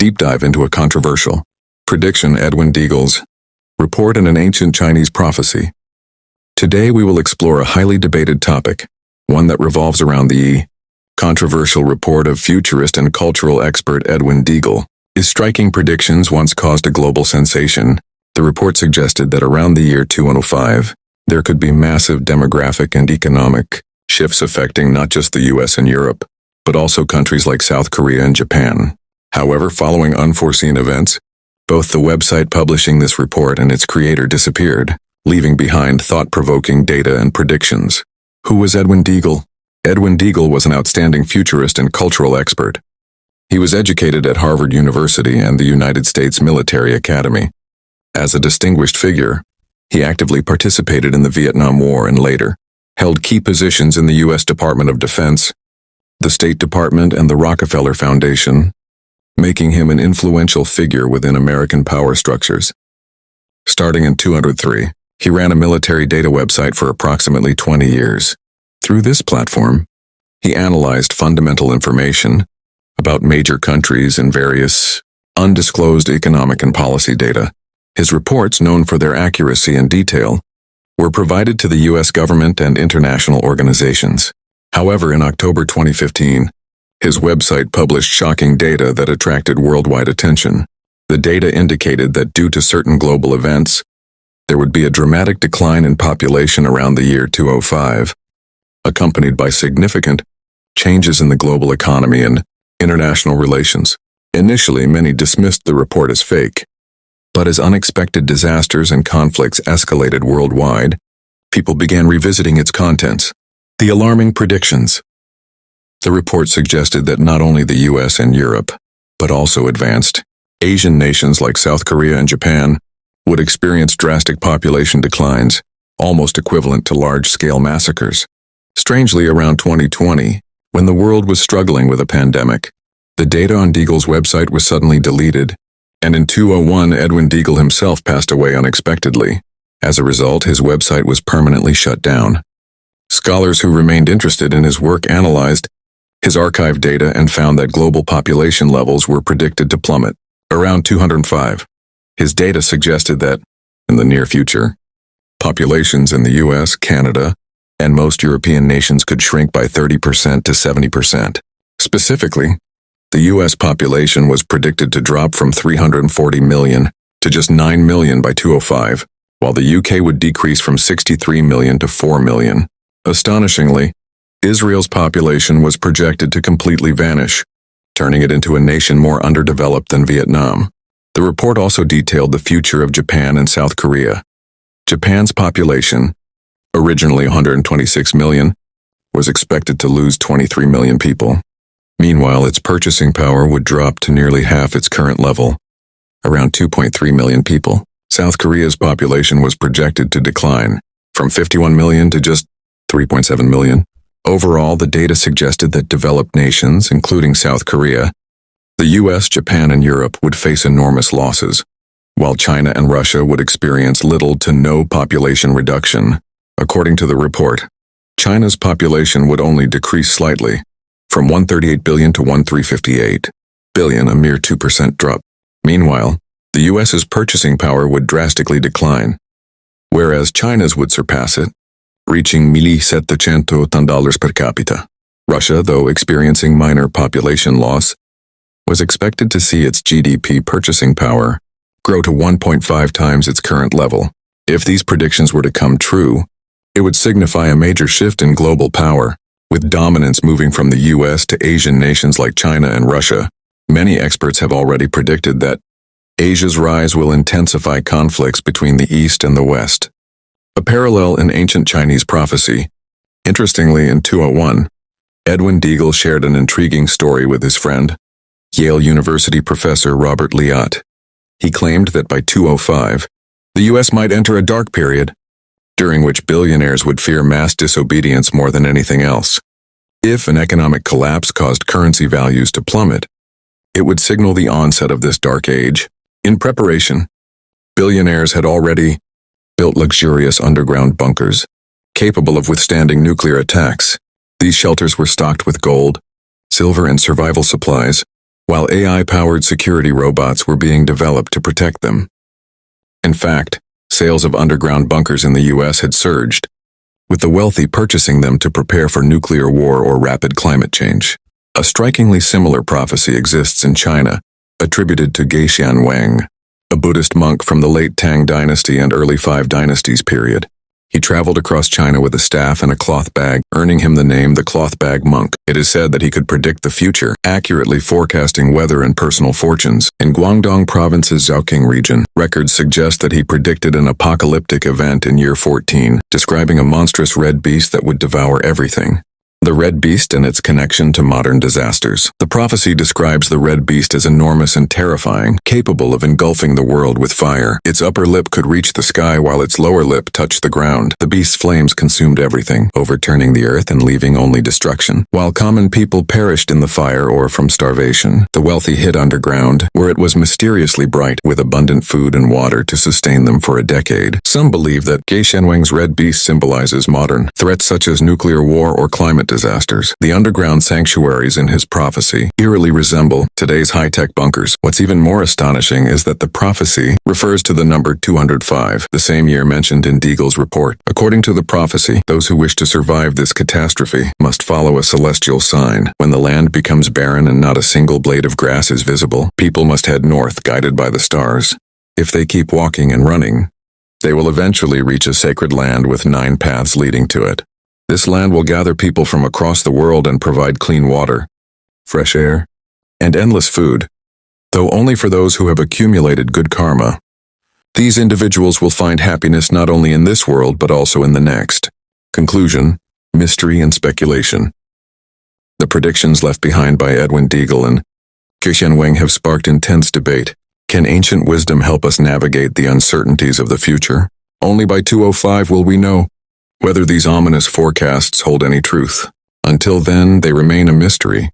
deep dive into a controversial prediction, Edwin Deagle's report and an ancient Chinese prophecy. Today we will explore a highly debated topic, one that revolves around the controversial report of futurist and cultural expert Edwin Deagle. His striking predictions once caused a global sensation. The report suggested that around the year 2005, there could be massive demographic and economic shifts affecting not just the US and Europe, but also countries like South Korea and Japan. However, following unforeseen events, both the website publishing this report and its creator disappeared, leaving behind thought-provoking data and predictions. Who was Edwin Deagle? Edwin Deagle was an outstanding futurist and cultural expert. He was educated at Harvard University and the United States Military Academy. As a distinguished figure, he actively participated in the Vietnam War and later held key positions in the U.S. Department of Defense, the State Department, and the Rockefeller Foundation, making him an influential figure within American power structures. Starting in 2003, he ran a military data website for approximately 20 years. Through this platform, he analyzed fundamental information about major countries and various undisclosed economic and policy data. His reports, known for their accuracy and detail, were provided to the U.S. government and international organizations. However, in October 2015, his website published shocking data that attracted worldwide attention. The data indicated that due to certain global events, there would be a dramatic decline in population around the year 2005, accompanied by significant changes in the global economy and international relations. Initially, many dismissed the report as fake, but as unexpected disasters and conflicts escalated worldwide, people began revisiting its contents. The alarming predictions. The report suggested that not only the US and Europe, but also advanced Asian nations like South Korea and Japan would experience drastic population declines, almost equivalent to large-scale massacres. Strangely, around 2020, when the world was struggling with a pandemic, the data on Deagle's website was suddenly deleted, and in 2001 Edwin Deagle himself passed away unexpectedly. As a result, his website was permanently shut down. Scholars who remained interested in his work analyzed his archive data and found that global population levels were predicted to plummet around 205. His data suggested that, in the near future, populations in the US, Canada, and most European nations could shrink by 30% to 70%. Specifically, the US population was predicted to drop from 340 million to just 9 million by 2005, while the UK would decrease from 63 million to 4 million. Astonishingly, Israel's population was projected to completely vanish, turning it into a nation more underdeveloped than Vietnam. The report also detailed the future of Japan and South Korea. Japan's population, originally 126 million, was expected to lose 23 million people. Meanwhile, its purchasing power would drop to nearly half its current level, around 2.3 million people. South Korea's population was projected to decline from 51 million to just 3.7 million. Overall, the data suggested that developed nations, including South Korea, the US, Japan, and Europe, would face enormous losses, while China and Russia would experience little to no population reduction. According to the report, China's population would only decrease slightly, from 138 billion to 1358 billion, a mere 2% drop. Meanwhile, the US's purchasing power would drastically decline, whereas China's would surpass it, reaching $1,700 per capita. Russia, though experiencing minor population loss, was expected to see its GDP purchasing power grow to 1.5 times its current level. If these predictions were to come true, it would signify a major shift in global power, with dominance moving from the US to Asian nations like China and Russia. Many experts have already predicted that Asia's rise will intensify conflicts between the East and the West. A parallel in ancient Chinese prophecy. Interestingly, in 2001, Edwin Deagle shared an intriguing story with his friend, Yale University professor Robert Liat. He claimed that by 2005, the US might enter a dark period, during which billionaires would fear mass disobedience more than anything else. If an economic collapse caused currency values to plummet, it would signal the onset of this dark age. In preparation, billionaires had already built luxurious underground bunkers, capable of withstanding nuclear attacks. These shelters were stocked with gold, silver, and survival supplies, while AI-powered security robots were being developed to protect them. In fact, sales of underground bunkers in the US had surged, with the wealthy purchasing them to prepare for nuclear war or rapid climate change. A strikingly similar prophecy exists in China, attributed to Ge Xianwang, a Buddhist monk from the late Tang dynasty and early 5 dynasties period. He traveled across China with a staff and a cloth bag, earning him the name the cloth bag monk. It is said that he could predict the future, accurately forecasting weather and personal fortunes. In Guangdong Province's Zhaoqing region, records suggest that he predicted an apocalyptic event in year 14, describing a monstrous red beast that would devour everything. The red beast and its connection to modern disasters. The prophecy describes the red beast as enormous and terrifying, capable of engulfing the world with fire. Its upper lip could reach the sky while its lower lip touched the ground. The beast's flames consumed everything, overturning the earth and leaving only destruction. While common people perished in the fire or from starvation, the wealthy hid underground, where it was mysteriously bright, with abundant food and water to sustain them for a decade. Some believe that Ge Xianwang's red beast symbolizes modern threats such as nuclear war or climate disasters. The underground sanctuaries in his prophecy eerily resemble today's high-tech bunkers. What's even more astonishing is that the prophecy refers to the number 205, the same year mentioned in Deagle's report. According to the prophecy, those who wish to survive this catastrophe must follow a celestial sign. When the land becomes barren and not a single blade of grass is visible, people must head north, guided by the stars. If they keep walking and running, they will eventually reach a sacred land with 9 paths leading to it. This land will gather people from across the world and provide clean water, fresh air, and endless food, though only for those who have accumulated good karma. These individuals will find happiness not only in this world but also in the next. Conclusion: mystery and speculation. The predictions left behind by Edwin Deagle and Ge Xianwang have sparked intense debate. Can ancient wisdom help us navigate the uncertainties of the future? Only by 205 will we know whether these ominous forecasts hold any truth. Until then, they remain a mystery.